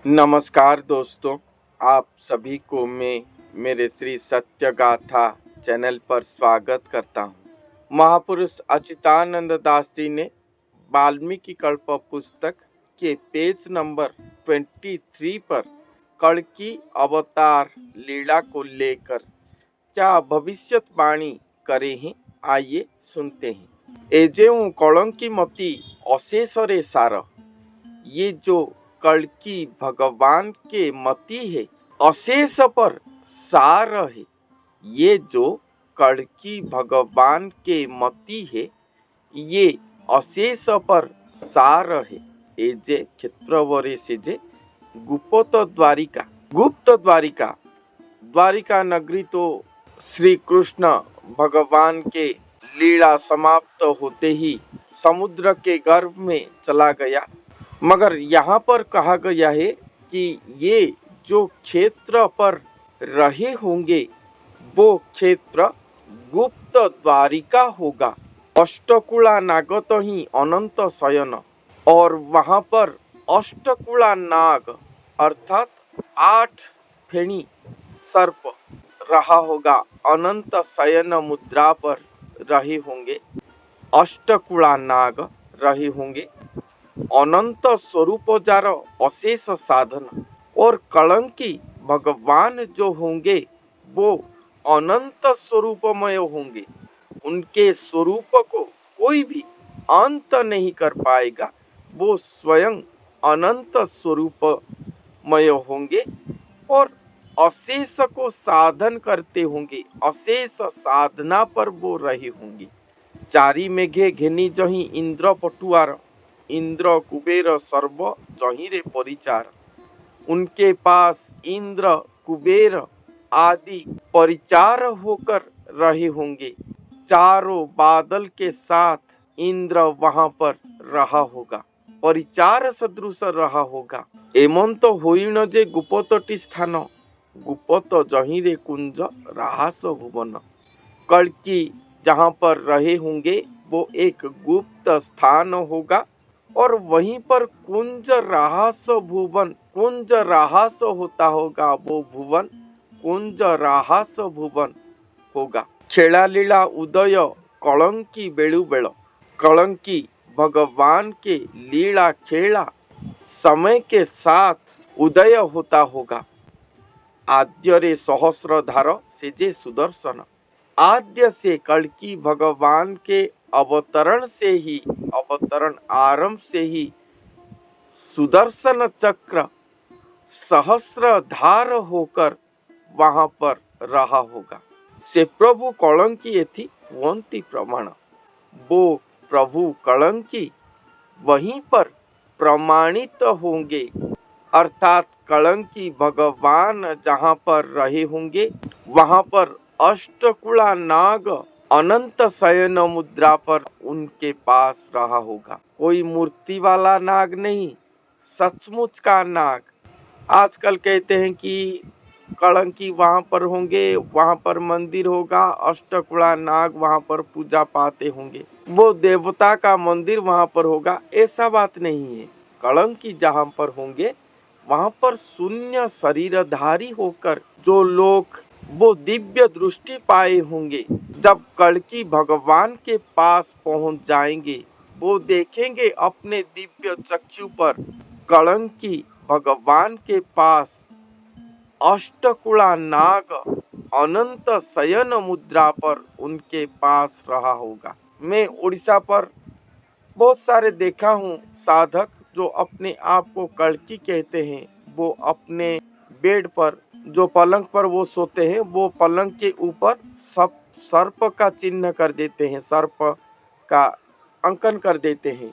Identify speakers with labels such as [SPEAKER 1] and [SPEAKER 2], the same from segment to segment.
[SPEAKER 1] नमस्कार दोस्तों, आप सभी को मैं मेरे श्री सत्य गाथा चैनल पर स्वागत करता हूँ। महापुरुष अच्युतानंद दास जी ने वाल्मीकि कल्प पुस्तक के पेज नंबर 23 पर कल्कि अवतार लीला को लेकर क्या भविष्यवाणी करे हैं, आइए सुनते हैं। एजेऊ कलंकी मती अशेष रे सार, ये जो कल्कि भगवान के मति है अशेष पर सार है। ये जो कल्कि भगवान के मति है ये अशेष पर सार है। ए जे क्षेत्रवरे से जे गुप्त द्वारिका, गुप्त द्वारिका, द्वारिका नगरी तो श्री कृष्ण भगवान के लीला समाप्त होते ही समुद्र के गर्भ में चला गया। मगर यहाँ पर कहा गया है कि ये जो क्षेत्र पर रहे होंगे वो क्षेत्र गुप्त द्वारिका होगा। अष्टकुला नागत ही अनंत शयन, और वहाँ पर अष्टकुला नाग अर्थात 8 फेणी सर्प रहा होगा, अनंत शयन मुद्रा पर रहे होंगे। अष्टकुला नाग रहे होंगे, अनंत स्वरूप जार अशेष साधन, और कलंकी भगवान जो होंगे वो अनंत स्वरूपमय होंगे। उनके स्वरूप को कोई भी अंत नहीं कर पाएगा। वो स्वयं अनंत स्वरूपमय होंगे और अशेष को साधन करते होंगे। अशेष साधना पर वो रहे होंगे। चारी मेघे घेनी जही इंद्र पटुआर, इंद्र कुबेर सर्व जही रे परिचार। उनके पास इंद्र कुबेर आदि परिचार होकर रहे होंगे। चारों बादल के साथ इंद्र वहां पर रहा होगा, परिचार सदृश रहा होगा। एमंत होइण जे गुप्तटी स्थान, गुप्त जही रे कुंज राहास भुवन। कल्कि जहाँ पर रहे होंगे वो एक गुप्त स्थान होगा और वहीं पर कुंज राहास भुवन, कुंज राहास होता होगा, वो भुवन कुंज राहास भुवन होगा। खेला लीला उदय कलंकी बेलु बेल, कलंकी भगवान के लीला खेला समय के साथ उदय होता होगा। आद्य रे सहस्र धार से जे सुदर्शन, आद्य से कल्कि भगवान के अवतरण से ही, अवतरण आरंभ से ही सुदर्शन चक्र सहस्र धार होकर वहां पर रहा होगा। से प्रभु कलंकी एथि हुअन्ति प्रमाण, वो प्रभु कलंकी वहीं पर प्रमाणित होंगे। अर्थात कलंकी भगवान जहाँ पर रहे होंगे वहां पर अष्टकुला नाग अनंत शयन मुद्रा पर उनके पास रहा होगा। कोई मूर्ति वाला नाग नहीं, सचमुच का नाग। आजकल कहते हैं कि कलंकी वहां पर होंगे, वहां पर मंदिर होगा, अष्टकुला नाग वहां पर पूजा पाते होंगे, वो देवता का मंदिर वहां पर होगा। ऐसा बात नहीं है। कलंकी जहां पर होंगे वहां पर शून्य शरीरधारी होकर जो लोग वो दिव्य दृष्टि पाए होंगे, जब कल्कि भगवान के पास पहुंच जाएंगे वो देखेंगे अपने दिव्य चक्षु पर कलंकी भगवान के पास अष्टकुला नाग अनंत शयन मुद्रा पर उनके पास रहा होगा। मैं उड़ीसा पर बहुत सारे देखा हूँ साधक जो अपने आप को कल्कि कहते हैं। वो अपने बेड पर, जो पलंग पर वो सोते हैं, वो पलंग के ऊपर सर्प का चिन्ह कर देते हैं, सर्प का अंकन कर देते हैं।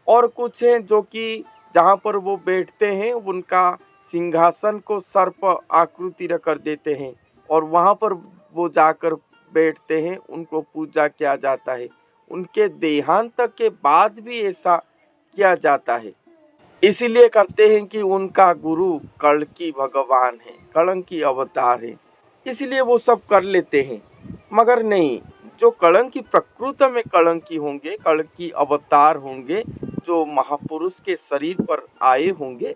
[SPEAKER 1] और कुछ हैं जो कि जहाँ पर वो बैठते हैं उनका सिंहासन को सर्प आकृति कर देते हैं और वहाँ पर वो जाकर बैठते हैं, उनको पूजा किया जाता है। उनके देहांत के बाद भी ऐसा किया जाता है। इसीलिए करते हैं कि उनका गुरु कल्कि भगवान है, कलंकी अवतार है, इसलिए वो सब कर लेते हैं। मगर नहीं, जो कलंकी प्रकृति में कलंकी होंगे, कल्कि अवतार होंगे, जो महापुरुष के शरीर पर आए होंगे,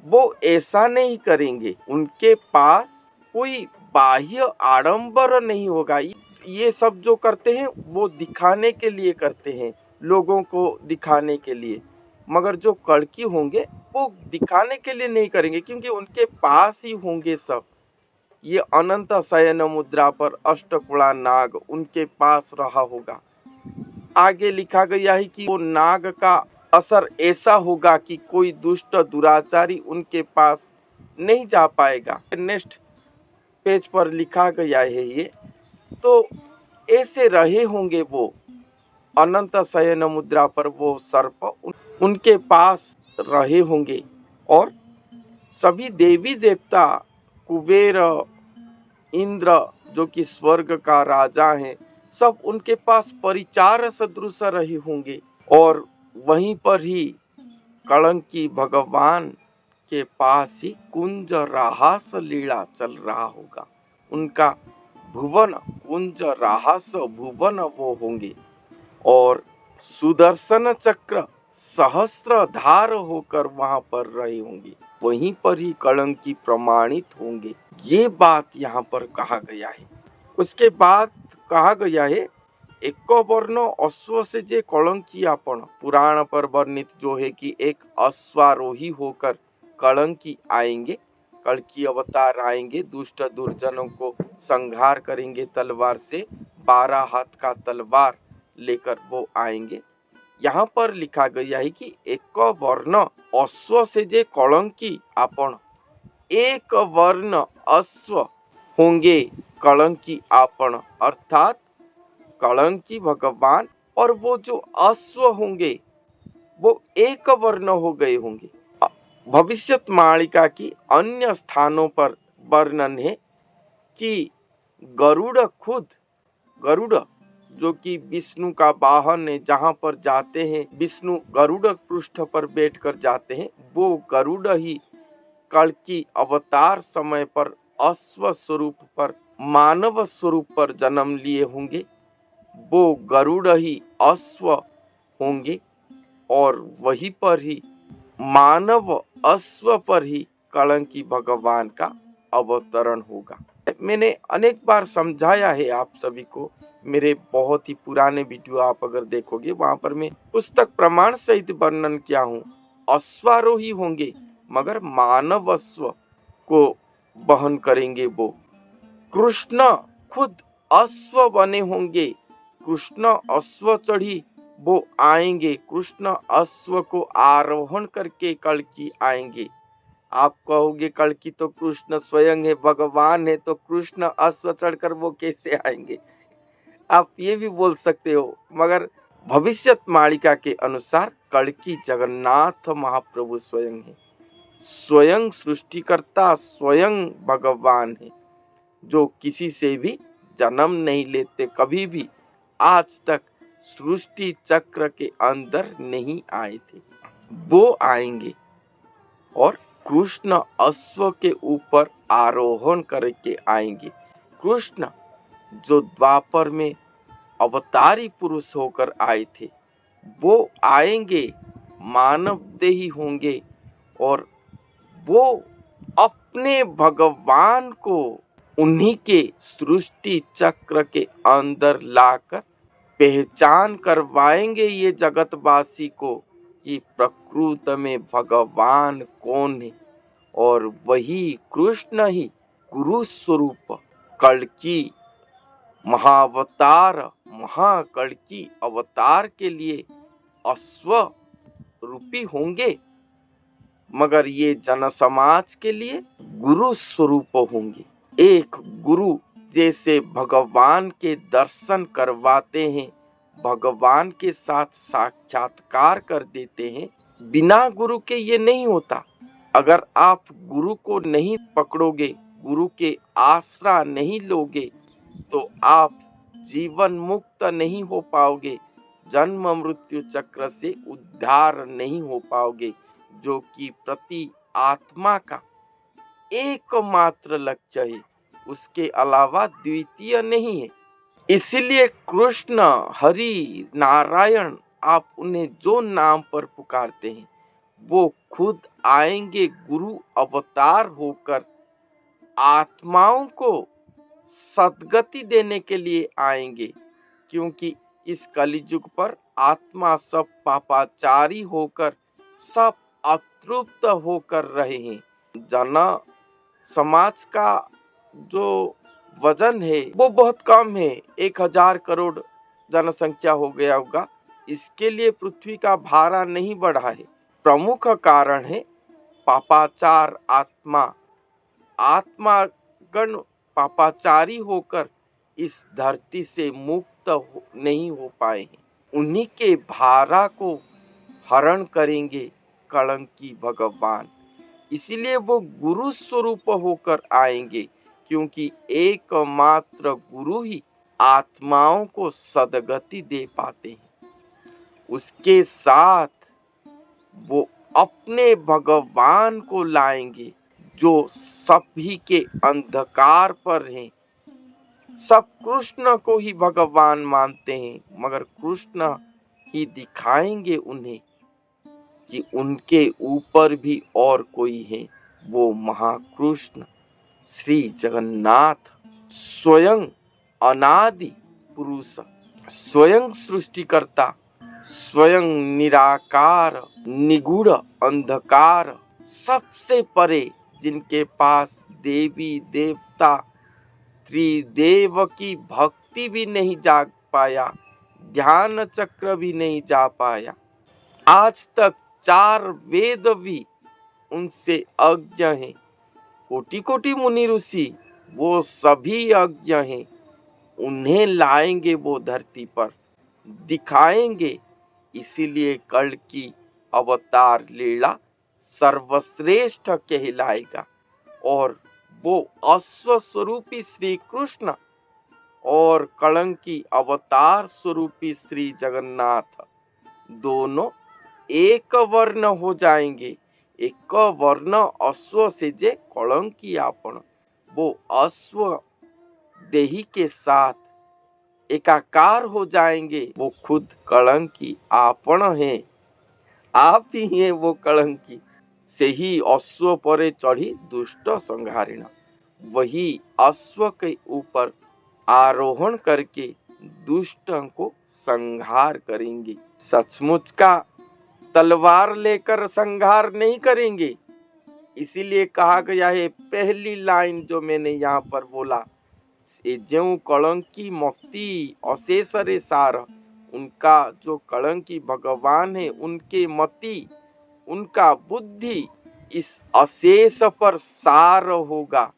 [SPEAKER 1] वो ऐसा नहीं करेंगे। उनके पास कोई बाह्य आडंबर नहीं होगा। ये सब जो करते हैं वो दिखाने के लिए करते हैं, लोगों को दिखाने के लिए। मगर जो कड़की होंगे वो दिखाने के लिए नहीं करेंगे, क्योंकि उनके पास ही होंगे सब। ये अनंत शयन मुद्रा पर अष्टकुड़ा नाग उनके पास रहा होगा। आगे लिखा गया है कि वो नाग का असर ऐसा होगा कि कोई दुष्ट दुराचारी उनके पास नहीं जा पाएगा। नेक्स्ट पेज पर लिखा गया है ये। तो ऐसे रहे होंगे वो अनंत शयन मुद्रा पर, वो सर्प उनके पास रहे होंगे। और सभी देवी देवता, कुबेर, इंद्र जो कि स्वर्ग का राजा है, सब उनके पास परिचार सदृश रहे होंगे। और वहीं पर ही कलंकी भगवान के पास ही कुंज राहास लीला चल रहा होगा। उनका भुवन कुंज राहास भुवन वो होंगे। और सुदर्शन चक्र सहस्त्रधार होकर वहां पर रहे होंगे। वहीं पर ही कलंकी प्रमाणित होंगे। ये बात यहाँ पर कहा गया है। उसके बाद कहा गया है, एक वर्ण अश्व से जे कलंकी आपण। पुराण पर वर्णित जो है कि एक अश्वारोही होकर कलंकी आएंगे, कल्कि अवतार आएंगे, दुष्ट दुर्जनों को संहार करेंगे तलवार से। 12 हाथ का तलवार लेकर वो आएंगे। यहाँ पर लिखा गया है कि एक वर्ण अश्व से जे कलंकी आपण। एक वर्ण अश्व होंगे कलंकी आपण, अर्थात कलंकी भगवान और वो जो अश्व होंगे वो एक वर्ण हो गए होंगे। भविष्यत मालिका की अन्य स्थानों पर वर्णन है कि गरुड़ खुद, गरुड़ जो कि विष्णु का वाहन है, जहां पर जाते हैं विष्णु गरुड़ पृष्ठ पर बैठकर जाते हैं, वो गरुड़ ही कल्कि अवतार समय पर अश्व स्वरूप पर, मानव स्वरूप पर जन्म लिए होंगे। वो गरुड़ ही अश्व होंगे और वहीं पर ही मानव अश्व पर ही कलंकी भगवान का अवतरण होगा। मैंने अनेक बार समझाया है आप सभी को। मेरे बहुत ही पुराने वीडियो आप अगर देखोगे, वहां पर मैं पुस्तक प्रमाण सहित वर्णन किया हूँ। अश्वारोही होंगे मगर मानव अश्व को वहन करेंगे। वो कृष्ण खुद अश्व बने होंगे। कृष्ण अश्व चढ़ी वो आएंगे। कृष्ण अश्व को आरोहण करके कल्कि आएंगे। आप कहोगे कल्कि तो कृष्ण स्वयं है, भगवान है, तो कृष्ण अश्व चढ़कर वो कैसे आएंगे? आप ये भी बोल सकते हो, मगर भविष्यत मालिका के अनुसार कल्कि जगन्नाथ महाप्रभु स्वयं है। स्वयं सृष्टिकर्ता, स्वयं भगवान है, जो किसी से भी जन्म नहीं लेते, कभी भी आज तक सृष्टि चक्र के अंदर नहीं आए थे। वो आएंगे और कृष्ण अश्व के ऊपर आरोहण करके आएंगे। कृष्ण जो द्वापर में अवतारी पुरुष होकर आए थे, वो आएंगे, मानव देही होंगे और वो अपने भगवान को उन्हीं के सृष्टि चक्र के अंदर लाकर पहचान करवाएंगे ये जगतवासी को कि प्रकृति में भगवान कौन है। और वही कृष्ण ही गुरु स्वरूप कल्कि महाअवतार, महाकल्कि अवतार के लिए अश्व रूपी होंगे, मगर ये जन समाज के लिए गुरु स्वरूप होंगे। एक गुरु जैसे भगवान के दर्शन करवाते हैं, भगवान के साथ साक्षात्कार कर देते हैं। बिना गुरु के ये नहीं होता। अगर आप गुरु को नहीं पकड़ोगे, गुरु के आश्रय नहीं लोगे, तो आप जीवन मुक्त नहीं हो पाओगे, जन्म मृत्यु चक्र से उद्धार नहीं हो पाओगे, जो कि प्रति आत्मा का एकमात्र लक्ष्य है, उसके अलावा द्वितीय नहीं है। इसीलिए कृष्ण, हरि, नारायण, आप उन्हें जो नाम पर पुकारते हैं वो खुद आएंगे गुरु अवतार होकर, आत्माओं को सद्गति देने के लिए आएंगे। क्योंकि इस कलियुग पर आत्मा सब पापाचारी होकर, सब अतृप्त होकर रहे हैं। जन समाज का जो वजन है वो बहुत कम है, 1000 करोड़ जनसंख्या हो गया होगा। इसके लिए पृथ्वी का भारा नहीं बढ़ा है। प्रमुख कारण है पापाचार आत्मागण पापाचारी होकर इस धरती से मुक्त नहीं हो पाए हैं। उन्हीं के भारा को हरण करेंगे कलंकी भगवान। इसीलिए वो गुरु स्वरूप होकर आएंगे, क्योंकि एकमात्र गुरु ही आत्माओं को सद्गति दे पाते हैं। उसके साथ वो अपने भगवान को लाएंगे जो सभी के अंधकार पर हैं। सब कृष्ण को ही भगवान मानते हैं, मगर कृष्ण ही दिखाएंगे उन्हें कि उनके ऊपर भी और कोई है। वो महाकृष्ण श्री जगन्नाथ स्वयं अनादि पुरुष, स्वयं सृष्टिकर्ता, स्वयं निराकार निगूढ़ अंधकार, सबसे परे, जिनके पास देवी देवता त्रिदेव की भक्ति भी नहीं जाग पाया, ध्यान चक्र भी नहीं जा पाया। आज तक 4 वेद भी उनसे अज्ञ हैं। कोटि कोटि मुनि ऋषि वो सभी अज्ञ हैं। उन्हें लाएंगे वो धरती पर, दिखाएंगे। इसीलिए कल की अवतार लीला सर्वश्रेष्ठ कहलाएगा। और वो अश्व स्वरूपी श्री कृष्ण और कलंकी अवतार स्वरूपी श्री जगन्नाथ दोनों एक वर्ण हो जाएंगे। एक वर्ण अश्व से जे कलंकी आपण, वो अश्व देही के साथ एकाकार हो जाएंगे। वो खुद कलंकी आपण है, आप ही हैं वो कलंकी। से ही अश्व परे चढ़ी दुष्ट संहारिण, वही अश्व के ऊपर आरोहण करके दुष्टों को संहार करेंगे। सचमुच का तलवार लेकर संहार नहीं करेंगे। इसीलिए कहा गया है, पहली लाइन जो मैंने यहाँ पर बोला, ज्यों कलंकी मति अशेष रे सार, उनका जो कलंकी भगवान है, उनके मति, उनका बुद्धि इस अशेष पर सार होगा।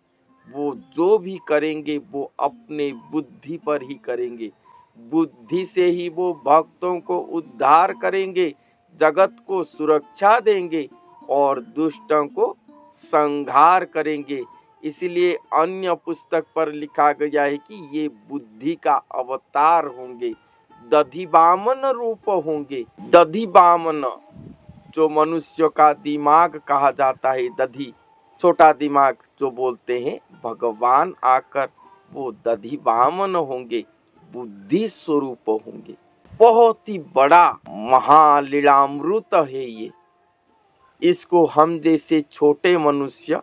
[SPEAKER 1] वो जो भी करेंगे वो अपने बुद्धि पर ही करेंगे। बुद्धि से ही वो भक्तों को उद्धार करेंगे, जगत को सुरक्षा देंगे और दुष्टों को संहार करेंगे। इसलिए अन्य पुस्तक पर लिखा गया है कि ये बुद्धि का अवतार होंगे, दधिवामन रूप होंगे। दधिवामन जो मनुष्य का दिमाग कहा जाता है, दधि छोटा दिमाग जो बोलते हैं, भगवान आकर वो दधिवामन होंगे, बुद्धि स्वरूप होंगे। बहुत ही बड़ा महालीलामृत है ये। इसको हम जैसे छोटे मनुष्य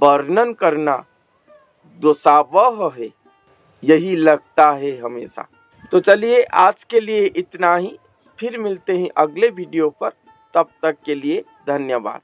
[SPEAKER 1] वर्णन करना दुस्साहस है, यही लगता है हमेशा। तो चलिए आज के लिए इतना ही, फिर मिलते हैं अगले वीडियो पर। तब तक के लिए धन्यवाद।